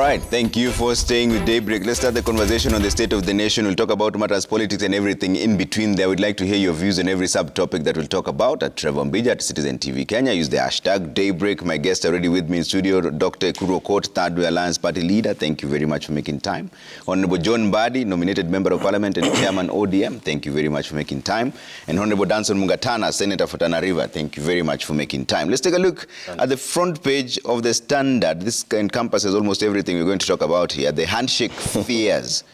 right, thank you for staying with Daybreak. Let's start the conversation on the state of the nation. We'll talk about matters, politics, and everything in between there. We'd like to hear your views on every subtopic that we'll talk about at Trevor Mbija at Citizen TV Kenya. Use the hashtag Daybreak. My guest already with me in studio, Dr. Ekuru Okot, Third Way Alliance Party leader. Thank you very much for making time. Honorable John Mbadi, nominated Member of Parliament and Chairman ODM. Thank you very much for making time. And Honorable Danson Mungatana, Senator for Tana River. Thank you very much for making time. Let's take a look at the front page of the Standard. This encompasses almost everything we're going to talk about here. The handshake fears.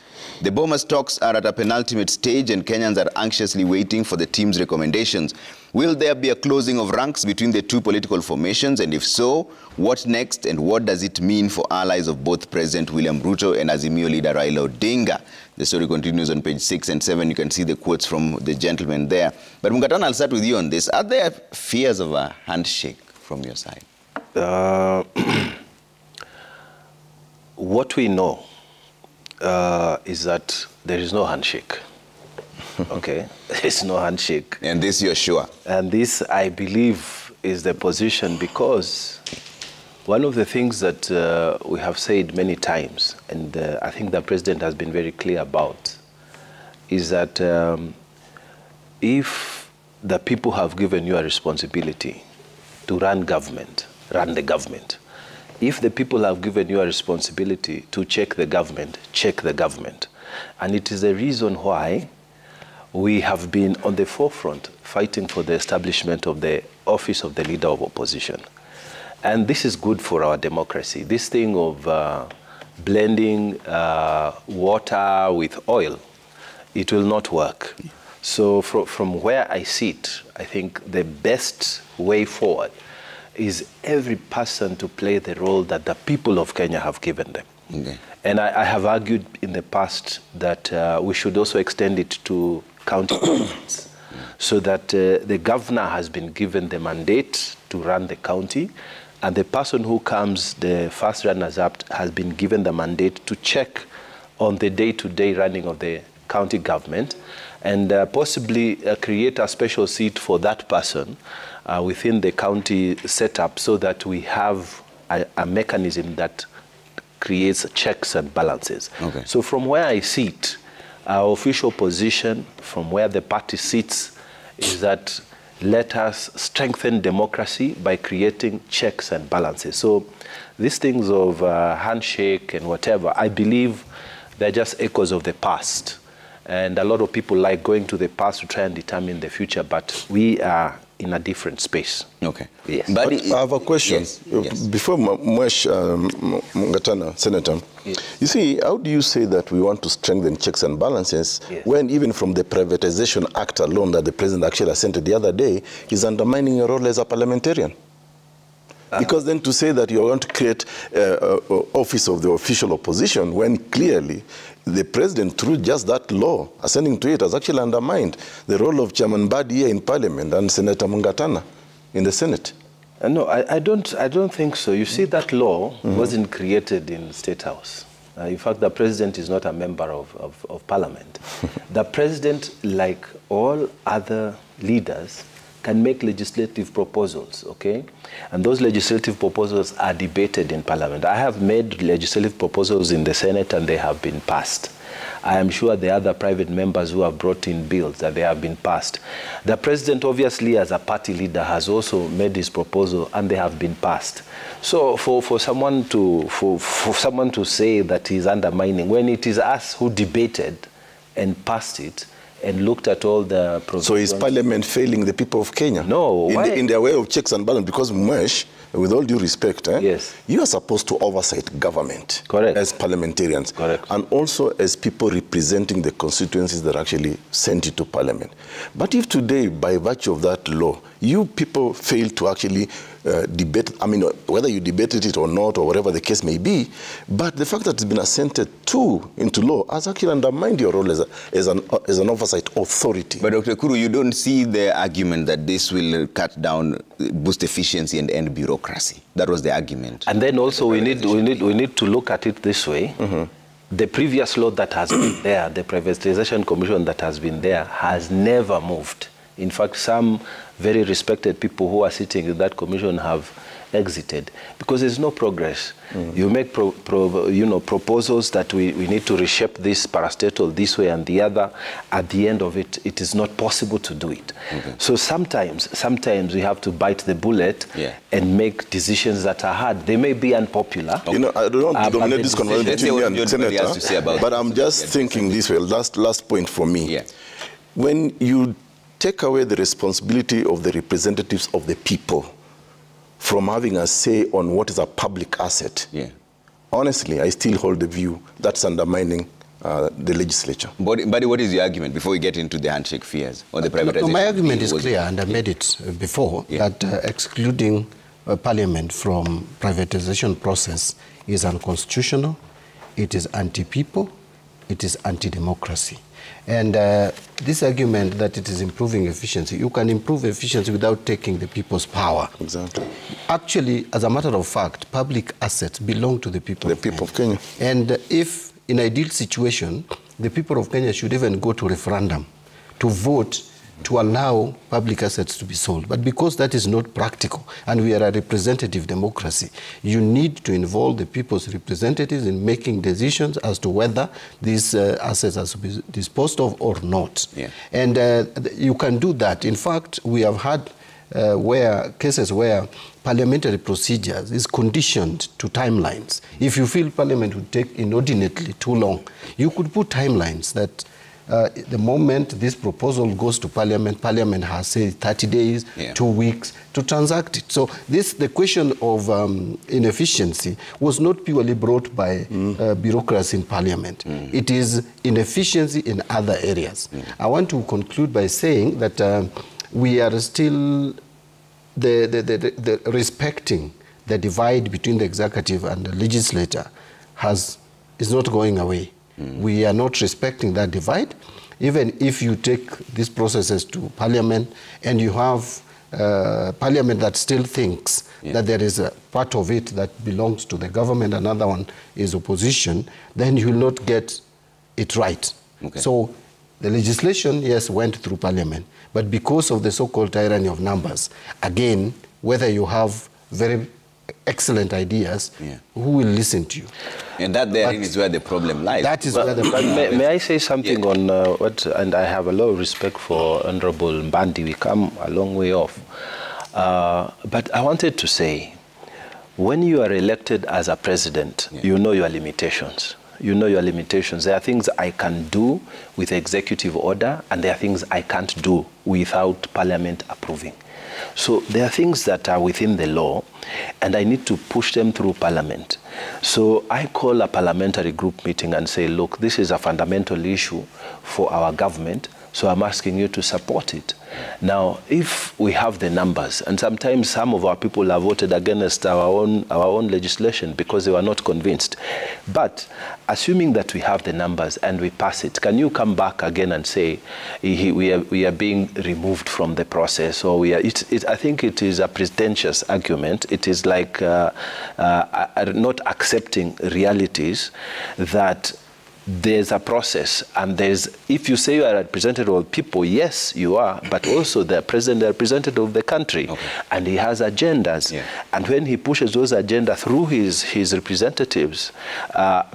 The Bomas talks are at a penultimate stage and Kenyans are anxiously waiting for the team's recommendations. Will there be a closing of ranks between the two political formations? And if so, what next and what does it mean for allies of both President William Ruto and Azimio leader Raila Odinga? The story continues on page 6 and 7. You can see the quotes from the gentleman there. But Mungatana, I'll start with you on this. Are there fears of a handshake from your side? What we know is that there is no handshake. Okay, there is no handshake. And this you're sure? And this, I believe, is the position because one of the things that we have said many times, and I think the president has been very clear about, is that if the people have given you a responsibility to run the government. If the people have given you a responsibility to check the government, check the government. And it is the reason why we have been on the forefront fighting for the establishment of the office of the leader of opposition. And this is good for our democracy. This thing of blending water with oil, it will not work. So from where I sit, I think the best way forward is every person to play the role that the people of Kenya have given them. Okay. And I have argued in the past that we should also extend it to county governments so that the governor has been given the mandate to run the county and the person who comes, the first runners-up, has been given the mandate to check on the day-to-day running of the county government and possibly create a special seat for that person within the county setup so that we have a mechanism that creates checks and balances. Okay. So from where I sit, our official position from where the party sits is that let us strengthen democracy by creating checks and balances. So these things of handshake and whatever, I believe they're just echoes of the past. And a lot of people like going to the past to try and determine the future, but we are in a different space. Okay. Yes. But I have a question. Yes. Before Mwesh Mungatana, Senator, yes. You see, how do you say that we want to strengthen checks and balances when even from the Privatization Act alone that the President actually assented the other day is undermining your role as a parliamentarian? Because then to say that you are going to create office of the official opposition when clearly the president, through just that law, ascending to it, has actually undermined the role of Chairman Mbadi here in Parliament and Senator Mungatana in the Senate. No, I don't think so. You see, that law wasn't created in State House. In fact, the president is not a member of Parliament. The president, like all other leaders, can make legislative proposals, okay? And those legislative proposals are debated in Parliament. I have made legislative proposals in the Senate and they have been passed. I am sure the other private members who have brought in bills that they have been passed. The president, obviously, as a party leader, has also made his proposal and they have been passed. So for someone to say that he's undermining, when it is us who debated and passed it, and looked at all the provisions. So is Parliament failing the people of Kenya? No. In their way of checks and balances? Because Mwesh, with all due respect, yes, you are supposed to oversight government. Correct. As parliamentarians. Correct. And also as people representing the constituencies that actually sent it to Parliament. But if today, by virtue of that law, you people fail to actually debate, I mean, whether you debated it or not, or whatever the case may be, but the fact that it's been assented into law has actually undermined your role as an oversight authority. But Dr. Kuru, you don't see the argument that this will cut down, boost efficiency and end bureaucracy. That was the argument. And then also we need to look at it this way. The previous law that has been there, the Privatization Commission that has been there, has never moved. In fact, some very respected people who are sitting in that commission have exited because there's no progress. You make proposals that we need to reshape this parastatal this way and the other. At the end of it, it is not possible to do it. So sometimes we have to bite the bullet and make decisions that are hard. They may be unpopular. You know, I don't want to dominate this conversation between me and Senator, but I'm just thinking this way. Last point for me. When you take away the responsibility of the representatives of the people from having a say on what is a public asset, honestly, I still hold the view that's undermining the legislature. But what is your argument before we get into the handshake fears or the privatization? No, my argument is clear, and I made it before, that excluding Parliament from privatization process is unconstitutional, it is anti-people, it is anti-democracy. And this argument that it is improving efficiency, you can improve efficiency without taking the people's power. Exactly. Actually, as a matter of fact, public assets belong to the people of Kenya. And if, in ideal situation, the people of Kenya should even go to referendum to vote to allow public assets to be sold. But because that is not practical, and we are a representative democracy, you need to involve the people's representatives in making decisions as to whether these assets are to be disposed of or not. And you can do that. In fact, we have had cases where parliamentary procedures is conditioned to timelines. If you feel Parliament would take inordinately too long, you could put timelines that the moment this proposal goes to Parliament, Parliament has, say, 30 days, 2 weeks to transact it. So the question of inefficiency was not purely brought by bureaucracy in Parliament. It is inefficiency in other areas. I want to conclude by saying that we are still respecting the divide between the executive and the legislature is not going away. We are not respecting that divide. Even if you take these processes to Parliament and you have Parliament that still thinks that there is a part of it that belongs to the government, another one is opposition, then you will not get it right. So the legislation, yes, went through Parliament, but because of the so-called tyranny of numbers, again, whether you have very excellent ideas, who will listen to you? And that is where the problem lies. That is where the problem lies. May I say something on what, and I have a lot of respect for Honorable Mbandi, we come a long way off. But I wanted to say, when you are elected as a president, you know your limitations. You know your limitations. There are things I can do with executive order, and there are things I can't do without Parliament approving. So there are things that are within the law, and I need to push them through Parliament. So I call a parliamentary group meeting and say, look, this is a fundamental issue for our government, so I'm asking you to support it. Now, if we have the numbers, and sometimes some of our people have voted against our own legislation because they were not convinced. But assuming that we have the numbers and we pass it, can you come back again and say we are being removed from the process? Or I think it is a pretentious argument. It is like not accepting realities that there's a process, and if you say you are a representative of people, yes, you are, but also the president, the representative of the country, and he has agendas. And when he pushes those agendas through his representatives,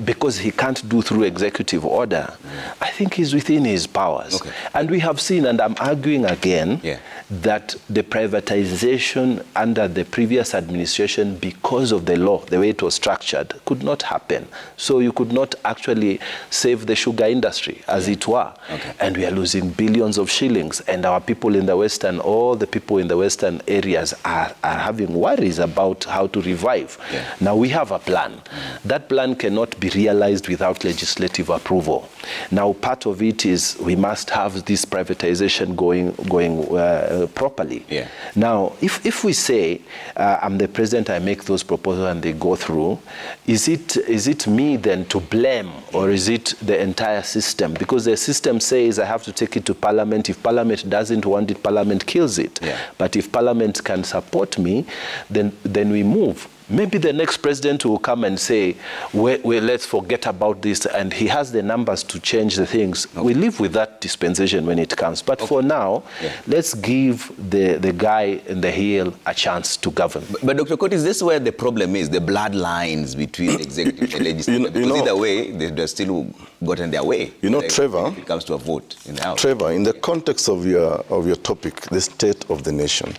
because he can't do through executive order, I think he's within his powers. And we have seen, and I'm arguing again, that the privatization under the previous administration, because of the law, the way it was structured, could not happen. So you could not actually save the sugar industry, as it were. And we are losing billions of shillings, and our people in the Western, all the people in the Western areas are having worries about how to revive. Now we have a plan. That plan cannot be realized without legislative approval. Now part of it is we must have this privatization going properly. Now, if we say, I'm the president, I make those proposals and they go through, is it me then to blame, or is it the entire system? Because the system says I have to take it to Parliament. If Parliament doesn't want it, Parliament kills it. But if Parliament can support me, then we move. Maybe the next president will come and say, well, let's forget about this, and he has the numbers to change the things. Okay. We live with that dispensation when it comes. But for now, let's give the guy in the hill a chance to govern. But Dr. Curtis, this is where the problem is, the bloodlines between the executive and legislative. Because either way, they've still gotten their way. You know, Trevor, when it comes to a vote in the House. Trevor, in the context of your topic, the state of the nation,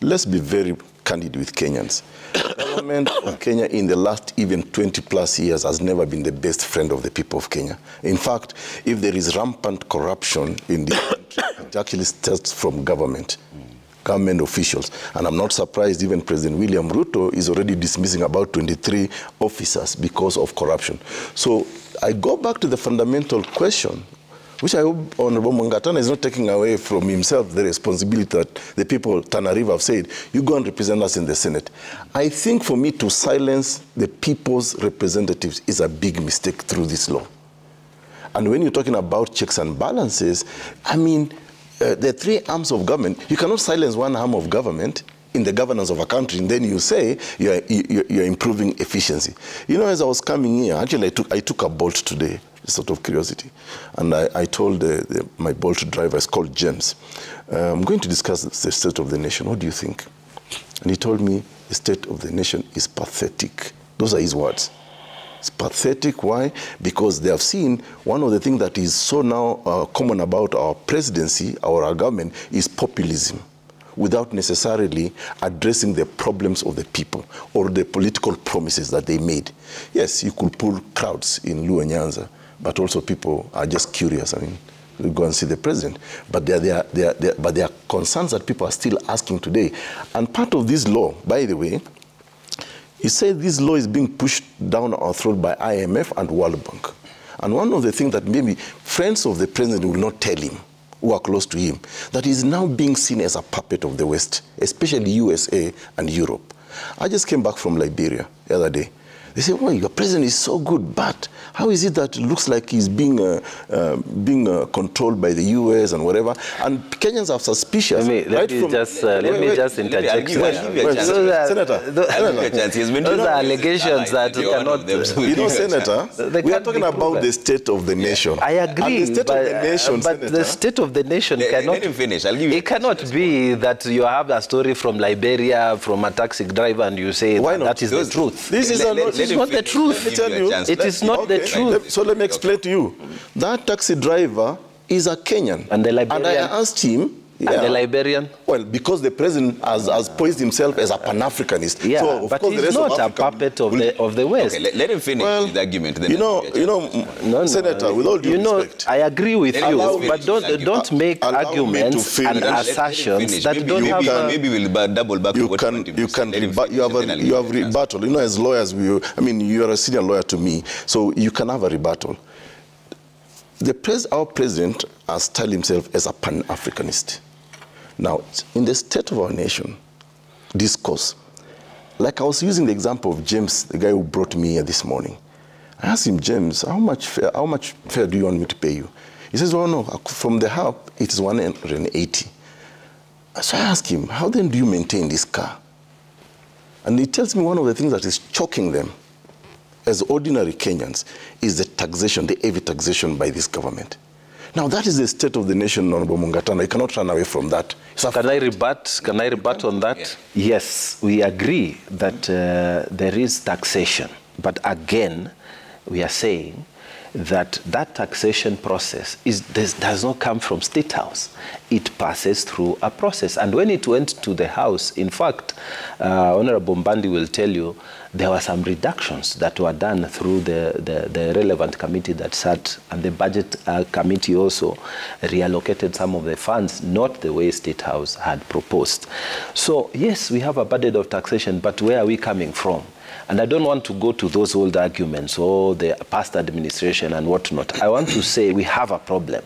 let's be very candid with Kenyans. The government of Kenya in the last even 20 plus years has never been the best friend of the people of Kenya. In fact, if there is rampant corruption in the country, it actually starts from government officials. And I'm not surprised even President William Ruto is already dismissing about 23 officers because of corruption. So I go back to the fundamental question, which I hope Honorable Mungatana is not taking away from himself the responsibility that the people of Tana River have said, you go and represent us in the Senate. I think for me to silence the people's representatives is a big mistake through this law. And when you're talking about checks and balances, I mean, the three arms of government, you cannot silence one arm of government in the governance of a country, and then you say you're improving efficiency. You know, as I was coming here, actually I took a Bolt today, sort of curiosity. And I told my Bolt driver, it's called James, I'm going to discuss the state of the nation. What do you think? And he told me the state of the nation is pathetic. Those are his words. It's pathetic. Why? Because they have seen one of the things that is so now common about our presidency, our government, is populism, without necessarily addressing the problems of the people or the political promises that they made. Yes, you could pull crowds in Luo Nyanza, but also people are just curious. I mean, we go and see the president. But there are concerns that people are still asking today. And part of this law, by the way, he said this law is being pushed down our throat by IMF and World Bank. And one of the things that maybe friends of the president will not tell him, who are close to him, that is now being seen as a puppet of the West, especially USA and Europe. I just came back from Liberia the other day. They say, well, your president is so good, but how is it that it looks like he's being controlled by the US and whatever? And Kenyans are suspicious. Let me just interject. Senator, those are allegations that you cannot... You know, Senator, we are talking about the state of the nation. I agree, the state of the nation, but the state of the nation cannot... Let him finish. I'll give you... It cannot be that you have a story from Liberia, from a taxi driver, and you say that is the truth. This is not the truth. Let me tell you. It is not the truth. So let me explain to you. That taxi driver is a Kenyan. And the Liberian. And I asked him. And the Liberian? Well, because the president has poised himself as a Pan-Africanist. Yeah, so, but he's not a puppet of the West. Okay, let him finish the argument. Then Senator, with all due respect, I agree with you, but don't make arguments and assertions that don't have. Maybe we'll double back. You have rebuttal. You know, as lawyers, you are a senior lawyer to me, so you can have a rebuttal. Our president has styled himself as a Pan-Africanist. Now, in the state of our nation, discourse, like I was using the example of James, the guy who brought me here this morning. I asked him, James, how much fare do you want me to pay you? He says, well, no, from the hub, it is 180. So I asked him, how then do you maintain this car? And he tells me one of the things that is choking them as ordinary Kenyans is the taxation, the heavy taxation by this government. Now, that is the state of the nation, Honorable Mungatana. You cannot run away from that. Can I rebut on that? Yeah. Yes, we agree that there is taxation. But again, we are saying that taxation process does not come from State House. It passes through a process. And when it went to the House, in fact, Honorable Mbandi will tell you, there were some reductions that were done through the relevant committee that sat, and the budget committee also reallocated some of the funds, not the way State House had proposed. So, yes, we have a budget of taxation, but where are we coming from? And I don't want to go to those old arguments, or the past administration and whatnot. I want to say we have a problem.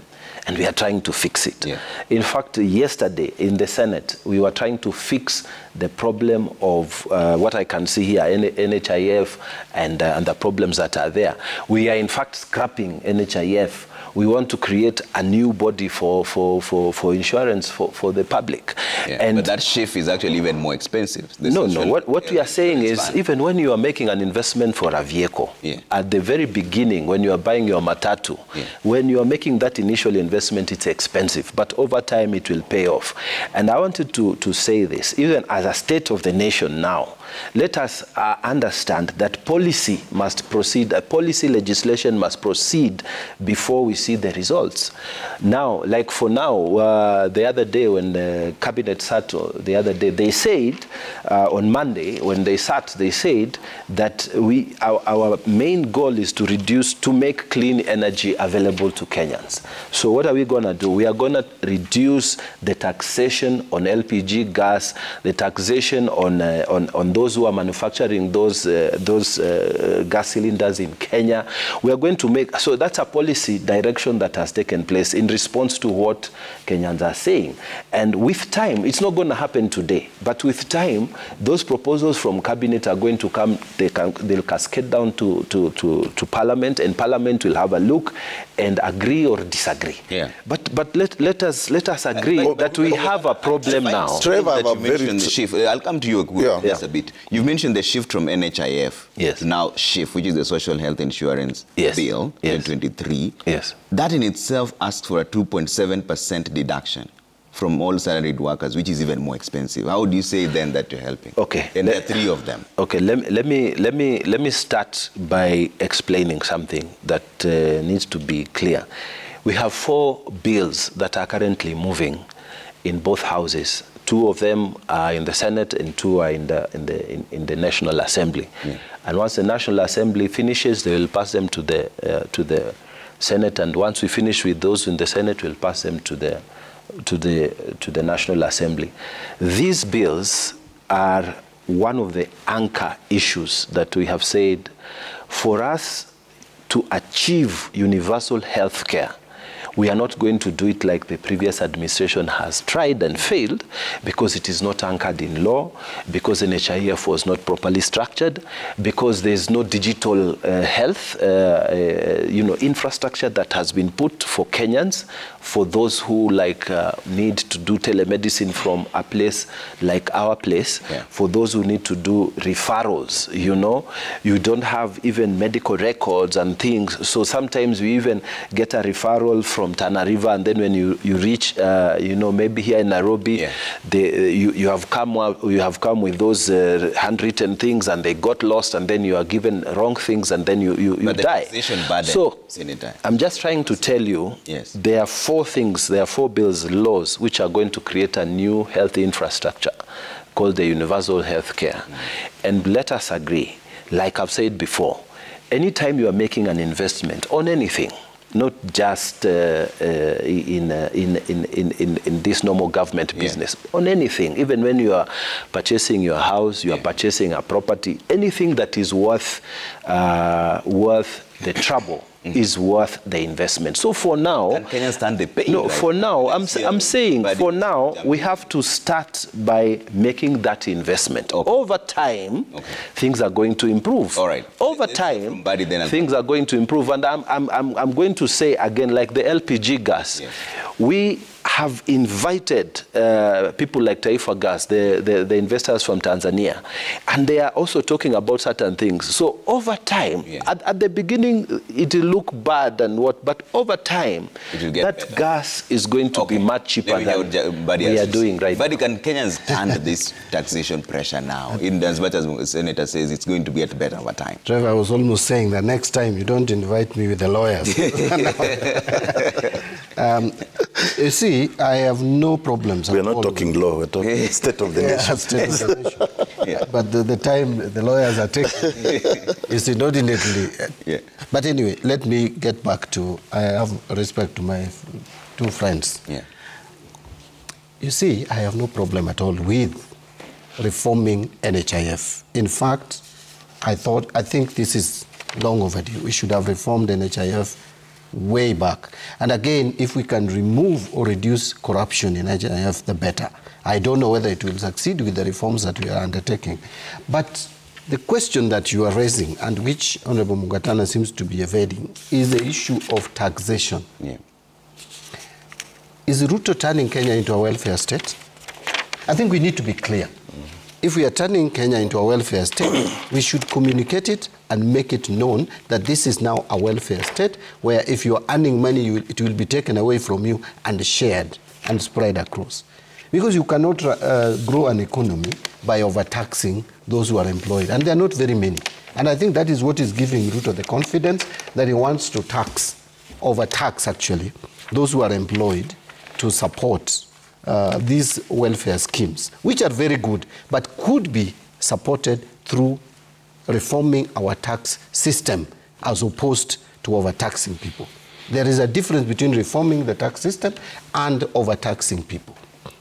and we are trying to fix it. Yeah. In fact, yesterday in the Senate, we were trying to fix the problem of what I can see here, NHIF, and the problems that are there. We are in fact scrapping NHIF. We want to create a new body for insurance for the public. Yeah, and but that shift is actually even more expensive. No. What we are saying is, even when you are making an investment for a vehicle, at the very beginning, when you are buying your matatu, when you are making that initial investment, it's expensive. But over time, it will pay off. And I wanted to say this, even as a state of the nation now, let us understand that policy must proceed, policy legislation must proceed before we see the results. Now, like for now, the other day when the cabinet sat, they said, on Monday, when they sat, they said that our main goal is to make clean energy available to Kenyans. So what are we going to do? We are going to reduce the taxation on LPG gas, the taxation on those who are manufacturing those gas cylinders in Kenya. We are going to make, so that's a policy direction that has taken place in response to what Kenyans are saying. And with time, it's not going to happen today, but with time, those proposals from cabinet are going to come, they'll cascade down to Parliament, and Parliament will have a look and agree or disagree. Yeah. But let us agree that we have a problem now. Trevor, you mentioned the shift. I'll come to you just a bit. You've mentioned the shift from NHIF to now SHIFT, which is the Social Health Insurance Bill, 2023. Yes. That in itself asks for a 2.7% deduction from all salaried workers, which is even more expensive. How do you say then that you're helping? Okay. And there are three of them. Okay, let me start by explaining something that needs to be clear. We have 4 bills that are currently moving in both houses. 2 of them are in the Senate and 2 are in the National Assembly. Yeah. And once the National Assembly finishes, they will pass them to the Senate. And once we finish with those in the Senate, we'll pass them to the National Assembly. These bills are one of the anchor issues that we have said for us to achieve universal health care. We are not going to do it like the previous administration has tried and failed, because it is not anchored in law, because NHIF was not properly structured, because there is no digital health infrastructure that has been put for Kenyans, for those who need to do telemedicine from a place like our place, for those who need to do referrals. You don't have even medical records and things. So sometimes we even get a referral from Tana River, and then when you reach, maybe here in Nairobi, you have come with those handwritten things, and they got lost, and then you are given wrong things, and then you die. So I'm just trying to tell you, there are 4 things, there are 4 bills, laws, which are going to create a new health infrastructure called the universal health care. And let us agree, like I've said before, anytime you are making an investment on anything, not just in this normal government business, on anything, even when you are purchasing your house, you are purchasing a property, anything that is worth the trouble is worth the investment. So for now, can Kenyans stand the pain? No, for now, I'm saying for now, we have to start by making that investment. Okay. Over time, things are going to improve. All right. Over time, things are going to improve. And I'm going to say again, like the LPG gas, we have invited people like Taifa Gas, the investors from Tanzania, and they are also talking about certain things. So over time, at the beginning, it will look bad and but over time, that better. Gas is going to be much cheaper than we are doing right now. But can Kenyans stand this taxation pressure now? In as much as the Senator says, it's going to get better over time. Trevor, I was almost saying that next time you don't invite me with the lawyers. You see, I have no problems. We are not talking law, we're talking state of the nation. State of the nation. But the time the lawyers are taking is inordinately. But anyway, let me get back to, I have respect to my 2 friends. You see, I have no problem at all with reforming NHIF. In fact, I think this is long overdue. We should have reformed NHIF way back. And again, if we can remove or reduce corruption in NHIF, the better. I don't know whether it will succeed with the reforms that we are undertaking. But the question that you are raising, and which Honorable Mungatana seems to be evading, is the issue of taxation. Yeah. Is Ruto turning Kenya into a welfare state? I think we need to be clear. If we are turning Kenya into a welfare state, we should communicate it and make it known that this is now a welfare state where if you're earning money, it will be taken away from you and shared and spread across. Because you cannot grow an economy by overtaxing those who are employed, and there are not very many. And I think that is what is giving Ruto the confidence that he wants to overtax actually, those who are employed to support these welfare schemes, which are very good, but could be supported through reforming our tax system as opposed to overtaxing people. There is a difference between reforming the tax system and overtaxing people.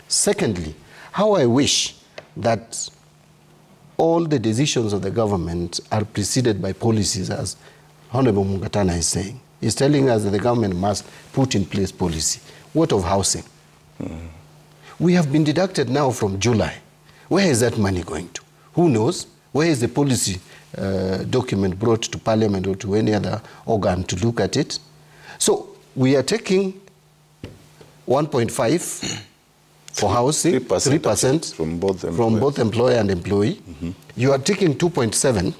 Secondly, how I wish that all the decisions of the government are preceded by policies, as Honorable Mungatana is saying. He's telling us that the government must put in place policy. What of housing? We have been deducted now from July. Where is that money going to? Who knows? Where is the policy document brought to Parliament or to any other organ to look at it? So we are taking 1.5 for housing, 3% from both employer and employee. You are taking 2.7.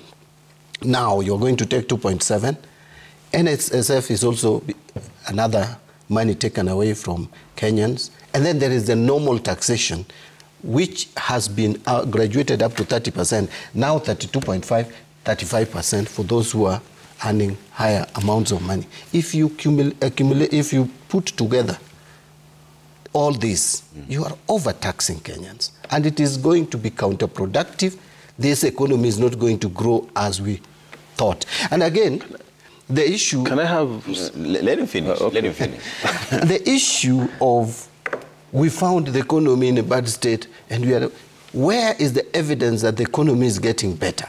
Now you're going to take 2.7. NSSF is also another money taken away from Kenyans. And then there is the normal taxation, which has been graduated up to 30%, now 32.5, 35% for those who are earning higher amounts of money. If you if you put together all this, you are overtaxing Kenyans. And it is going to be counterproductive. This economy is not going to grow as we thought. And again, the issue... Can I have... Let him finish. Okay. Let him finish. The issue of we found the economy in a bad state and we are... Where is the evidence that the economy is getting better?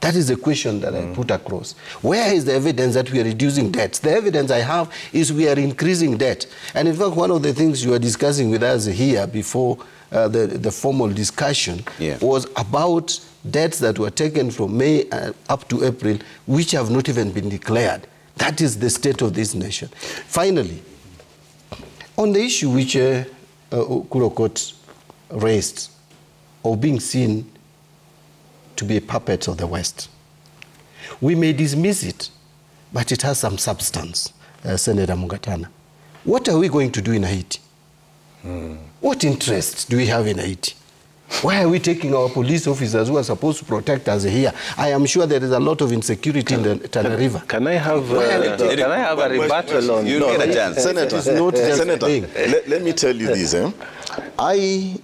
That is the question that I put across. Where is the evidence that we are reducing debts? The evidence I have is we are increasing debt. And in fact, one of the things you were discussing with us here before the formal discussion was about debts that were taken from May up to April, which have not even been declared. That is the state of this nation. Finally, on the issue which Kurokot raised of being seen to be a puppet of the West, we may dismiss it, but it has some substance, Senator Mungatana. What are we going to do in Haiti? What interest do we have in Haiti? Why are we taking our police officers who are supposed to protect us here? I am sure there is a lot of insecurity in the Tana River. Can I have a rebuttal on... You get a chance. Senator, let me tell you this. I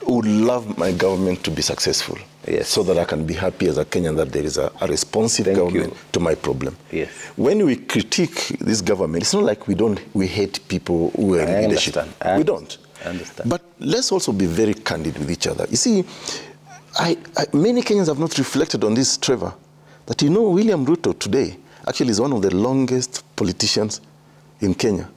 would love my government to be successful, so that I can be happy as a Kenyan that there is a responsive government to my problem. Yes. When we critique this government, it's not like we hate people who are in leadership. We don't. I understand. But let's also be very candid with each other. You see, many Kenyans have not reflected on this, Trevor, that William Ruto today actually is one of the longest politicians in Kenya.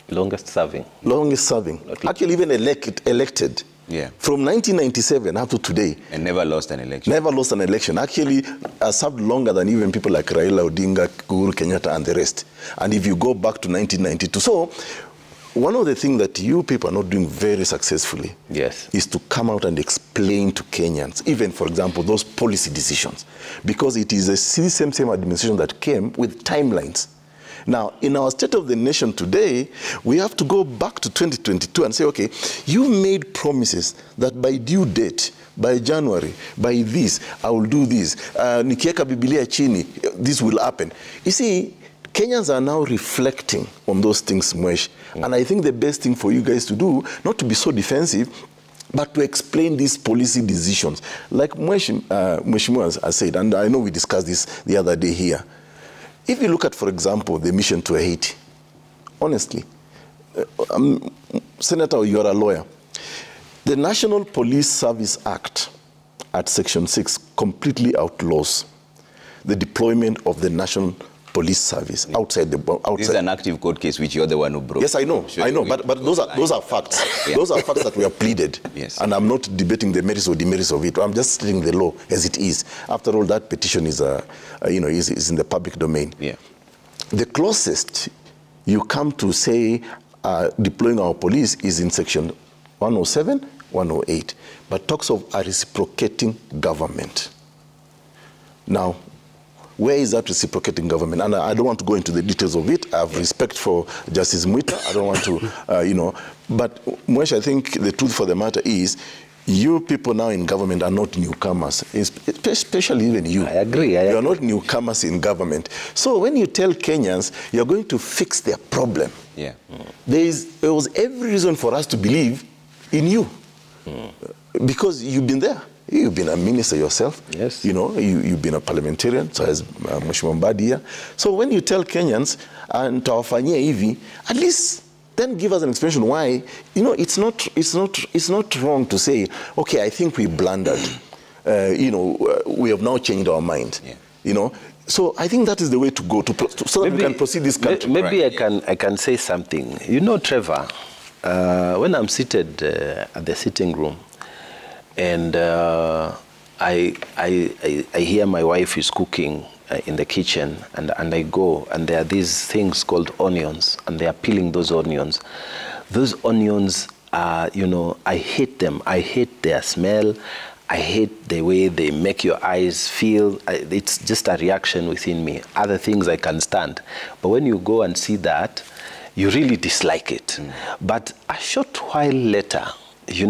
Longest serving. Longest serving. Actually even elected. Yeah. From 1997 up to today. And never lost an election. Never lost an election. Actually served longer than even people like Raila Odinga, Uhuru Kenyatta and the rest. And if you go back to 1992. So one of the things that you people are not doing very successfully is to come out and explain to Kenyans, even, for example, those policy decisions. Because it is the same administration that came with timelines. Now, in our state of the nation today, we have to go back to 2022 and say, okay, you made promises that by due date, by January, by this, I will do this. Nikieka Biblia chini, this will happen. You see, Kenyans are now reflecting on those things, Mwesh. And I think the best thing for you guys to do, not to be so defensive, but to explain these policy decisions. Like Mweshimua has said, and I know we discussed this the other day here. If you look at, for example, the mission to Haiti, honestly, Senator, you're a lawyer. The National Police Service Act at Section 6 completely outlaws the deployment of the National police service outside the outside. This is an active court case which you're the one who broke. Yes, I know, but those are facts. Yeah. Those are facts that we have pleaded. Yes. And I'm not debating the merits or demerits of it. I'm just stating the law as it is. After all, that petition is is in the public domain. Yeah. The closest you come to say deploying our police is in section 107, 108, but talks of a reciprocating government. Now, where is that reciprocating government? And I don't want to go into the details of it. I have respect for Justice Mwita. I don't want to, But, Mwesh, I think the truth for the matter is, you people now in government are not newcomers, especially even you. I agree. You are not newcomers in government. So when you tell Kenyans you're going to fix their problem, yeah. There was every reason for us to believe in you. Because you've been there. You've been a minister yourself. Yes. You've been a parliamentarian, so as Mheshimiwa Mbadi here. So when you tell Kenyans, and tawafanyia hivi, at least then give us an explanation why. It's not wrong to say, okay, I think we blundered. We have now changed our mind. Yeah. So I think that is the way to go so that we can proceed this country. Maybe I can say something. Trevor, when I'm seated at the sitting room, and I hear my wife is cooking in the kitchen, and I go, and there are these things called onions, and they are peeling those onions. Those onions are, I hate them. I hate their smell. I hate the way they make your eyes feel. It's just a reaction within me. Other things I can stand. But when you go and see that, you really dislike it. But a short while later, you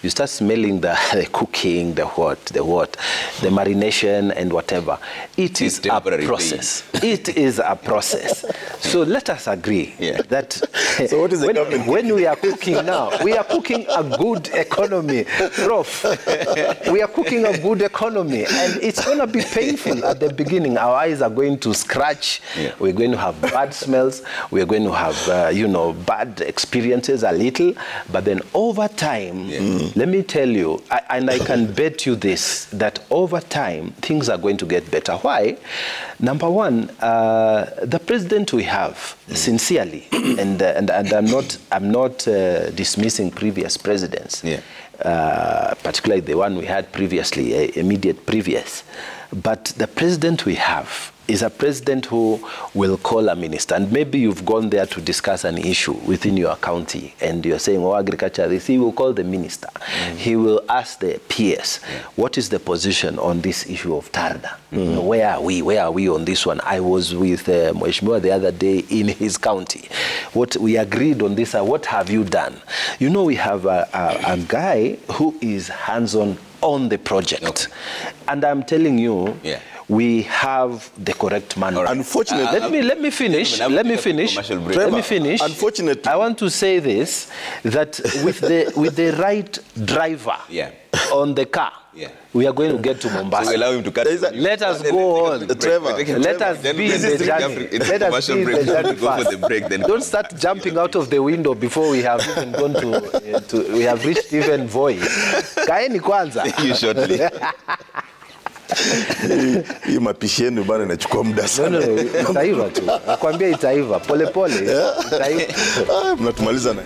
start smelling the cooking, the marination and whatever. It is a process. It is a process. So let us agree that so what is the government? When we are cooking now, we are cooking a good economy. Prof, we are cooking a good economy, and it's going to be painful at the beginning. Our eyes are going to scratch. Yeah. We're going to have bad smells. We're going to have, bad experiences a little. But then over time, let me tell you, and I can bet you this, that over time, things are going to get better. Why? Number one, the president we have, sincerely, and I'm not dismissing previous presidents, particularly the one we had previously, immediate previous. But the president we have is a president who will call a minister, and maybe you've gone there to discuss an issue within your county, and you're saying, agriculture, he will call the minister. He will ask the PS, what is the position on this issue of Tarda? Where are we on this one? I was with Mheshimiwa the other day in his county. What we agreed on this, what have you done? We have a guy who is hands-on on the project. Okay. And I'm telling you, we have the correct man. Unfortunately, let me finish. Unfortunately, I want to say this, that with the right driver on the car, we are going to get to Mombasa. So we allow him to cut. Let us go on. Trevor, let us be in the journey. Let us be in the journey fast. Don't start jumping out of the window before we have even gone to we have reached even voice. Kaeni kwanza. You shortly. Hii mapishi yenu bana inachukua muda sana. No, itaiva tu. Nakwambia itaiva. Pole pole. Itaiva. Mnatumaliza na